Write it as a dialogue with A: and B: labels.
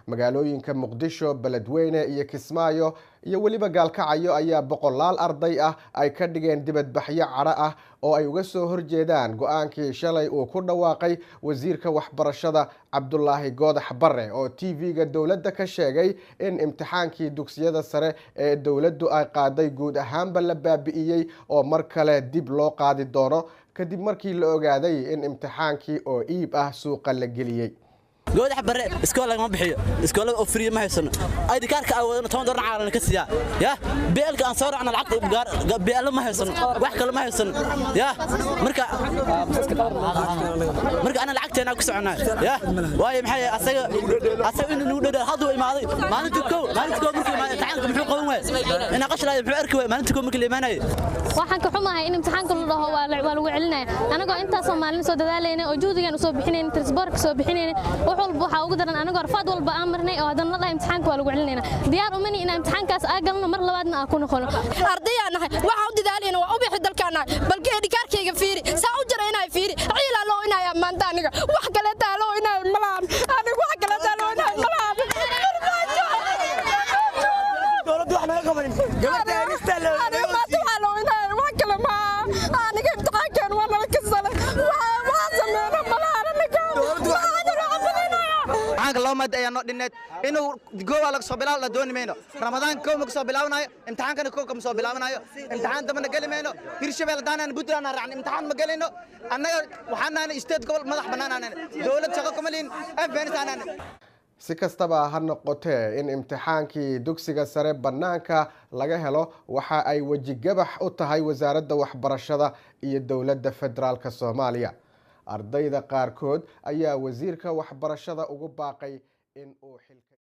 A: magaalooyinka Muqdisho, Beledweyne iyo Kismaayo iyo waliba Gaalkacyo ayaa boqolaal arday ah ay ka dhigeen dibadbaxyo cara ah oo ay uga soo horjeedaan go'aankii shalay uu ku dhawaaqay wasiirka waxbarashada Cabdullaahi Goodax Barre oo TV-ga dawladda ka sheegay in imtixaankii dugsiyada sare ee dawladdu ay qaaday guud ahaanba la baabi'iyay oo mar kale dib loo qaadi doono kadib markii la ogaaday in imtixaankii oo iib ah suuqa la geliyay.
B: Goodax Barre iskool ma bixiyo iskool oo free ma haysan ID kaarka ay wadana 10 dollar caalan ka siiya ya beelka aan soo raacna lacag beel ma haysan wax kale ma haysan ya marka ana lacagteena ku soconaa ya way maxay asaga inuu dhadhal hadu imaaday maalinta ko markii ma imtixaanka muxuu qaban waay ina qashlaay muxuu arki waay maalinta ko markii la imaanay
C: waxaan ka xumahay in imtixaanka la dhaho waa lagu celinay anagoo intaas Soomaaliyeed soo dadaalayna oo juudigan soo bixinayna transport soo bixinayna waxa ugu daran anagoo arfaad walba aan marnay oo hadana la imtixaanka waa lagu celinayna diyaar u mani in imtixaankaas aan galno mar labaadna aan ku noqono
D: ardayanahay waxa u dadaalayna waa u bixi dalkaana balka edikaarkayga fiiri saa u jaraynaay fiiri ciila loo inay maanta aniga wax kale taalo inay malaan aniga wax kale taalo inay malaan dawladdu wax naga qaban gabadha istalo
B: loo maad ayaan dhineed inuu goowa laga soo bilaabo la dooni meeno ramadaan koob ma soo bilaabanayo imtixaankana koob ma soo bilaabanayo imtixaan dama gali meeno hirshabeel daanaan Puntland aan raacnay imtixaan ma galino annaga waxaan state gobol madax banaanaan dawlad shaqo kuma liin Afghanistan
A: si kastaba ha noqotee in imtixaankii dugsiga sare banaanka laga helo waxa ay waji gabax u tahay wasaaradda waxbarashada iyo dawladda federaalka Soomaaliya ardayda qaarkood ayaa wasiirka waxbarashada ugu baaqay in uu xilka